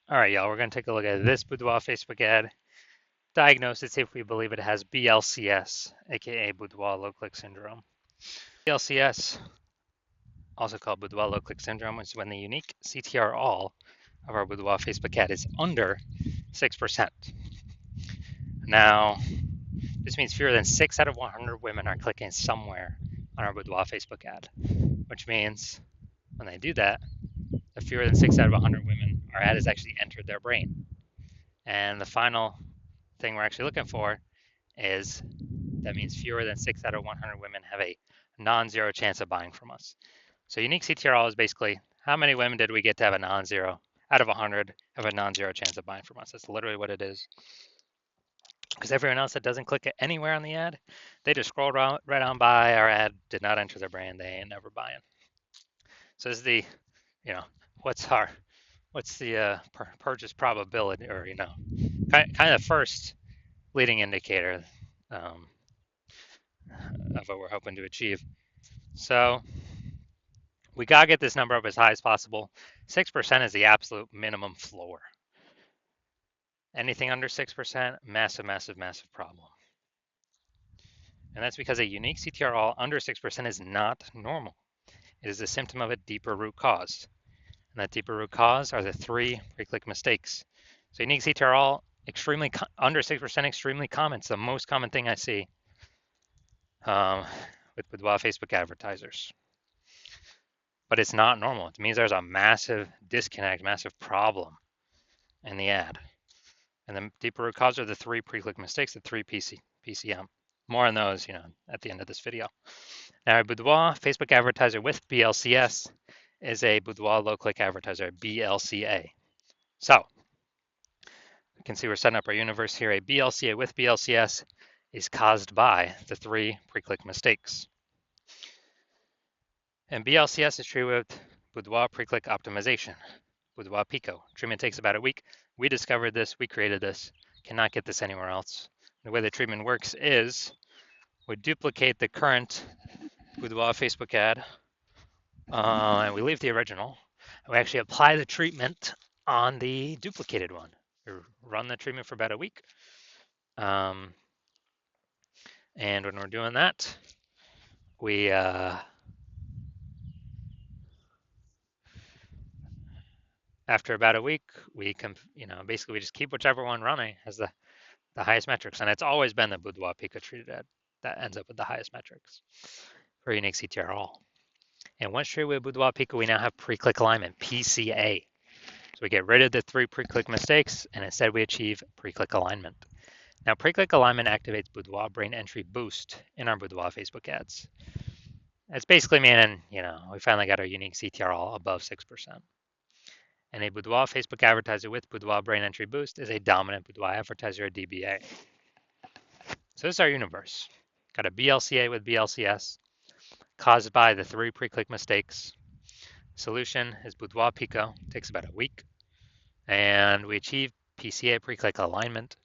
All right, y'all, we're going to take a look at this Boudoir Facebook ad. Diagnose it, see if we believe it has BLCS, aka Boudoir Low Click Syndrome. BLCS, also called Boudoir Low Click Syndrome, is when the unique CTR all of our Boudoir Facebook ad is under 6%. Now, this means fewer than 6 out of 100 women are clicking somewhere on our Boudoir Facebook ad, which means when they do that, the fewer than 6 out of 100 women, our ad has actually entered their brain. And the final thing we're actually looking for is that means fewer than 6 out of 100 women have a non-zero chance of buying from us. So unique CTRL is basically how many women did we get to have a non-zero out of 100 have a non-zero chance of buying from us. That's literally what it is. Because everyone else that doesn't click it anywhere on the ad, they just scroll right on by. Our ad did not enter their brain. They ain't never buying. So this is the, you know, what's the purchase probability, or kind of first leading indicator um, of what we're hoping to achieve. So we gotta get this number up as high as possible. 6% is the absolute minimum floor. Anything under 6%, massive, massive, massive problem. And that's because a unique CTR all under 6% is not normal. It is a symptom of a deeper root cause. And that deeper root cause are the 3 pre-click mistakes. So unique CTR all extremely under 6%, extremely common. It's the most common thing I see with Boudoir Facebook advertisers. But it's not normal. It means there's a massive disconnect, massive problem in the ad. And the deeper root cause are the 3 pre-click mistakes, the 3 PCM. More on those, at the end of this video. Now, a Boudoir Facebook advertiser with BLCS is a Boudoir low-click advertiser, BLCA. So, you can see we're setting up our universe here. A BLCA with BLCS is caused by the 3 pre-click mistakes. And BLCS is treated with Boudoir pre-click optimization, Boudoir Pico. Treatment takes about a week. We discovered this, we created this, cannot get this anywhere else. The way the treatment works is we duplicate the current Boudoir Facebook ad, and we leave the original. And we actually apply the treatment on the duplicated one. We run the treatment for about a week. And when we're doing that, we after about a week, we basically we just keep whichever one running as the highest metrics, and it's always been the Boudoir Pico treated ad that ends up with the highest metrics for unique CTR all. And once treated with Boudoir Pico, we now have pre-click alignment, PCA. So we get rid of the 3 pre-click mistakes, and instead we achieve pre-click alignment. Now, pre-click alignment activates Boudoir brain entry boost in our Boudoir Facebook ads. It's basically meaning, we finally got our unique CTR all above 6%. And a Boudoir Facebook advertiser with Boudoir brain entry boost is a dominant Boudoir advertiser, or DBA. So this is our universe. Got a BLCA with BLCS, caused by the 3 pre-click mistakes. Solution is Boudoir Pico, takes about a week. And we achieve PCA pre-click alignment,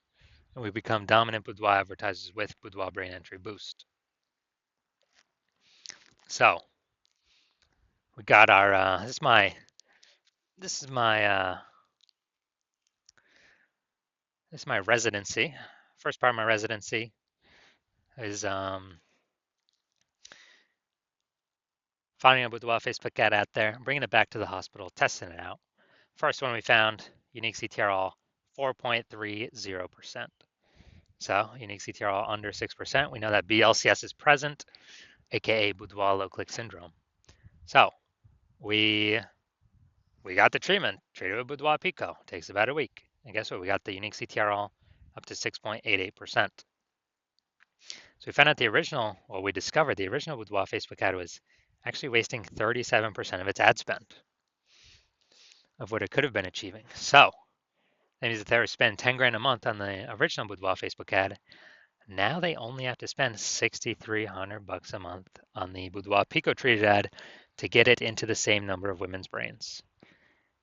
and we become dominant Boudoir advertisers with Boudoir brain entry boost. So we got our this is my residency. First part of my residency is finding a Boudoir Facebook ad out there, bringing it back to the hospital, testing it out. First one we found, unique CTR all 4.30%. So unique CTR all under 6%. We know that BLCS is present, aka Boudoir low click syndrome. So we got the treatment, treated with Boudoir Pico. Takes about a week. And guess what? We got the unique CTR all up to 6.88%. So we found out we discovered the original Boudoir Facebook ad was actually wasting 37% of its ad spend of what it could have been achieving. So that means if they were to spend 10 grand a month on the original Boudoir Facebook ad, now they only have to spend 6,300 bucks a month on the Boudoir Pico treated ad to get it into the same number of women's brains.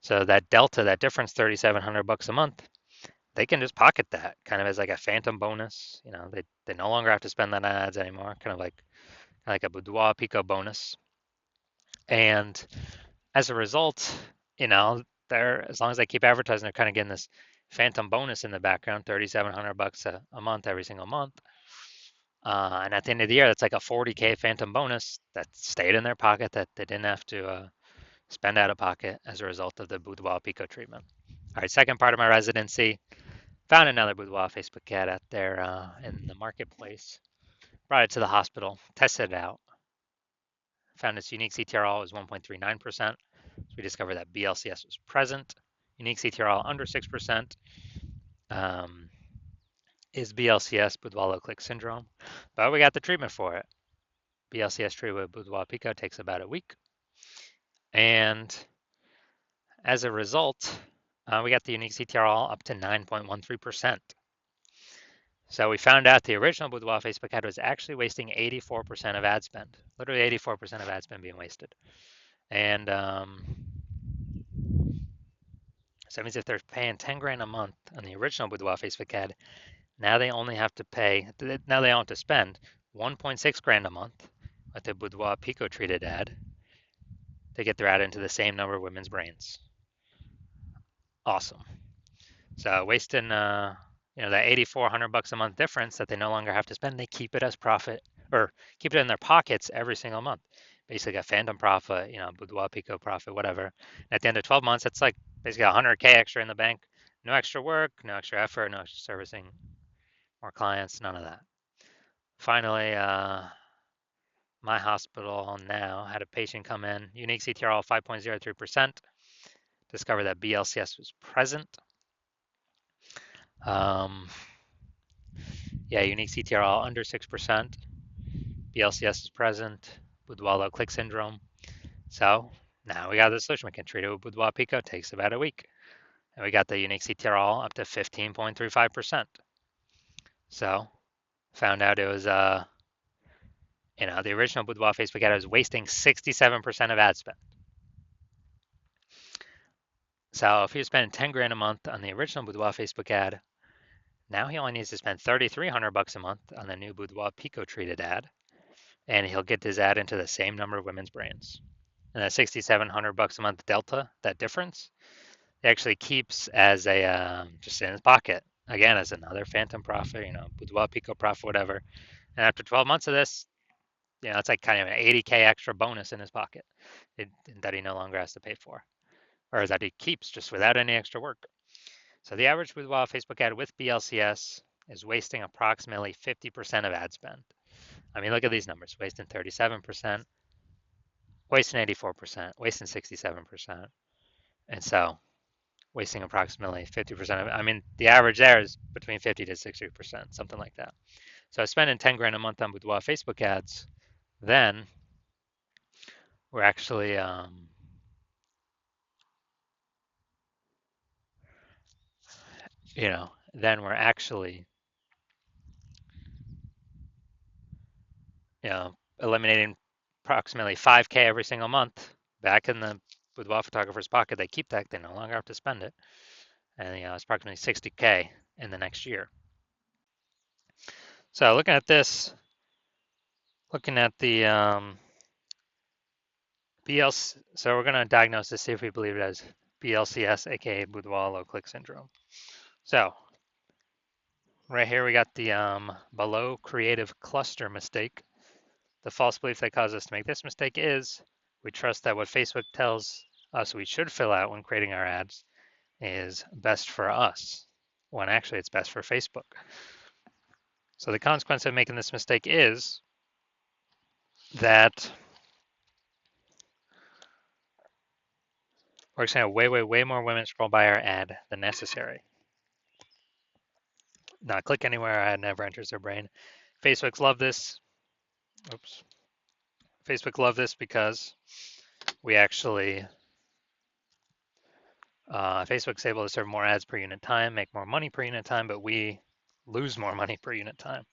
So that delta, that difference, 3,700 bucks a month, they can just pocket that kind of as like a phantom bonus. They no longer have to spend that on ads anymore, kind of like a Boudoir Pico bonus. And as a result, they're, as long as they keep advertising, they're kind of getting this phantom bonus in the background, $3,700 a month every single month. And at the end of the year, that's like a 40K phantom bonus that stayed in their pocket that they didn't have to spend out of pocket as a result of the Boudoir Pico treatment. All right, second part of my residency, found another Boudoir Facebook ad out there in the marketplace, brought it to the hospital, tested it out, found its unique CTRL was 1.39%. So we discovered that BLCS was present. Unique CTRL under 6% is BLCS, Boudoir low click syndrome, but we got the treatment for it. BLCS treatment with Boudoir Pico takes about a week. And as a result, we got the unique CTRL up to 9.13%. So we found out the original Boudoir Facebook ad was actually wasting 84% of ad spend, literally 84% of ad spend being wasted. And so that means if they're paying 10 grand a month on the original Boudoir Facebook ad, now they only have to pay, now they don't have to spend 1.6 grand a month with the Boudoir Pico treated ad to get their ad into the same number of women's brains. Awesome. So wasting, that $8,400 a month difference that they no longer have to spend, they keep it as profit or keep it in their pockets every single month. Basically a phantom profit, Boudoir Pico profit, whatever. And at the end of 12 months, it's like basically 100K extra in the bank. No extra work, no extra effort, no extra servicing, more clients, none of that. Finally, my hospital now had a patient come in, unique CTRL 5.03%, discovered that BLCS was present. Unique CTRL under 6%, BLCS is present, Boudoir low click syndrome. So now we got the solution. We can treat it with Boudoir Pico, takes about a week. And we got the unique CTRL up to 15.35%. So found out it was, the original Boudoir Facebook ad was wasting 67% of ad spend. So if he was spending 10 grand a month on the original Boudoir Facebook ad, now he only needs to spend $3,300 a month on the new Boudoir Pico treated ad, and he'll get his ad into the same number of women's brains. And that $6,700 a month delta, that difference, he actually keeps as a just in his pocket. Again, as another phantom profit, Boudoir Pico profit, whatever. And after 12 months of this, it's like kind of an 80K extra bonus in his pocket that he no longer has to pay for, or that he keeps just without any extra work. So the average Boudoir Facebook ad with BLCS is wasting approximately 50% of ad spend. I mean, look at these numbers, wasting 37%, wasting 84%, wasting 67%. And so wasting approximately 50% of it. I mean, the average there is between 50 to 60%, something like that. So spending 10 grand a month on Boudoir Facebook ads, then we're actually, then we're actually, eliminating approximately 5K every single month back in the Boudoir photographer's pocket. They keep that, they no longer have to spend it. And it's approximately 60K in the next year. So looking at this, looking at the BLC, so we're going to diagnose this, see if we believe it as BLCS, aka Boudoir low click syndrome. So right here we got the below creative cluster mistake. The false belief that caused us to make this mistake is we trust that what Facebook tells us we should fill out when creating our ads is best for us, when actually it's best for Facebook. So the consequence of making this mistake is that we're just going to way more women scroll by our ad than necessary. Not click anywhere our ad never enters their brain. Facebook's love this. Oops. Facebook love this because we actually, Facebook's able to serve more ads per unit time, make more money per unit time, but we lose more money per unit time.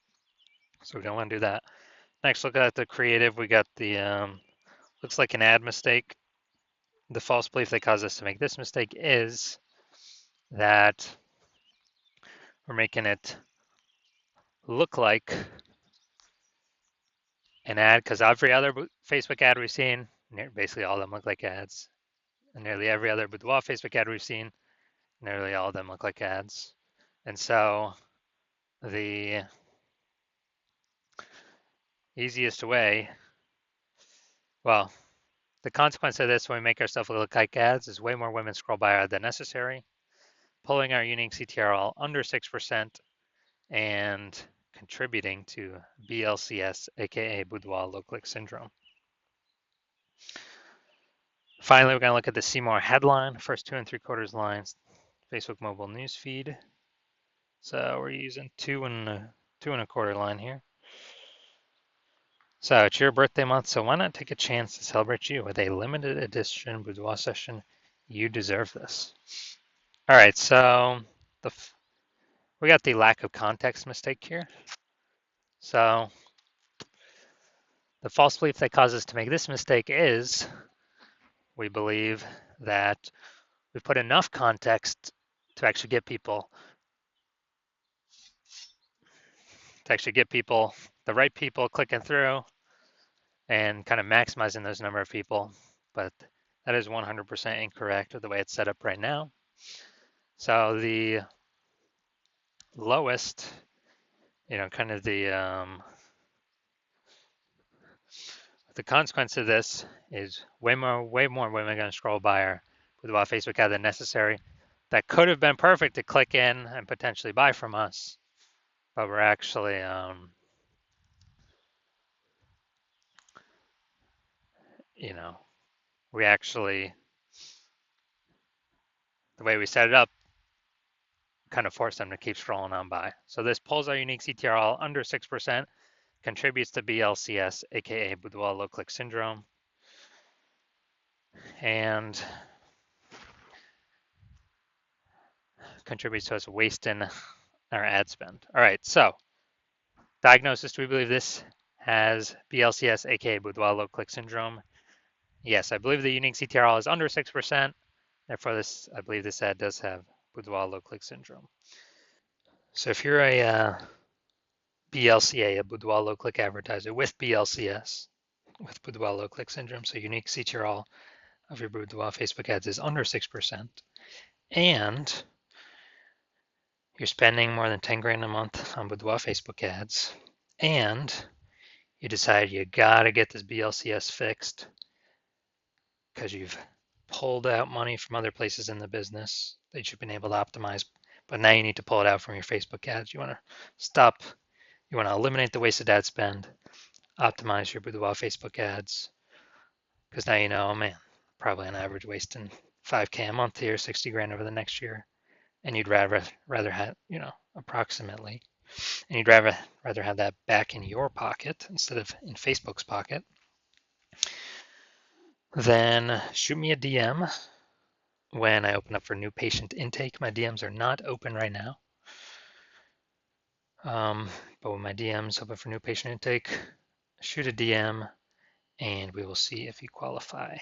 So we don't want to do that. Next, look at the creative. We got the, looks like an ad mistake. The false belief that caused us to make this mistake is that we're making it look like an ad, because every other Facebook ad we've seen, basically all of them look like ads. And nearly every other Boudoir Facebook ad we've seen, nearly all of them look like ads. And so the easiest way, well, the consequence of this when we make ourselves look like ads is way more women scroll by our ad than necessary, pulling our unique CTRL under 6% and contributing to BLCS, aka Boudoir low click syndrome. Finally, we're going to look at the See More headline, first 2 3/4 lines, Facebook mobile news feed. So we're using 2 1/4 line here. So it's your birthday month, so why not take a chance to celebrate you with a limited edition Boudoir session? You deserve this. All right, so we got the lack of context mistake here. So the false belief that causes us to make this mistake is we believe that we put enough context to actually get people the right people clicking through and kind of maximizing those number of people, but that is 100% incorrect with the way it's set up right now. So the lowest, kind of the consequence of this is way more women are going to scroll by our Boudoir Facebook ad than necessary. That could have been perfect to click in and potentially buy from us, but we're actually we actually, the way we set it up, kind of force them to keep scrolling on by. So this pulls our unique CTRL under 6%, contributes to BLCS, aka Boudoir low click syndrome, and contributes to us wasting our ad spend. All right, so diagnosis, do we believe this has BLCS, aka Boudoir low click syndrome? Yes, I believe the unique CTRL is under 6%. Therefore, I believe this ad does have Boudoir low click syndrome. So if you're a BLCA, a Boudoir low click advertiser with BLCS, with Boudoir low click syndrome, so unique CTRL of your Boudoir Facebook ads is under 6%, and you're spending more than 10 grand a month on Boudoir Facebook ads, and you decide you gotta get this BLCS fixed because you've pulled out money from other places in the business that you've been able to optimize, but now you need to pull it out from your Facebook ads. You want to eliminate the wasted ad spend, optimize your Boudoir Facebook ads, because now you know, man, probably on average wasting 5K a month here, 60 grand over the next year, and you'd rather have, approximately, and you'd rather have that back in your pocket instead of in Facebook's pocket, then shoot me a DM when I open up for new patient intake. My DMs are not open right now, but when my DMs open for new patient intake, shoot a DM and we will see if you qualify.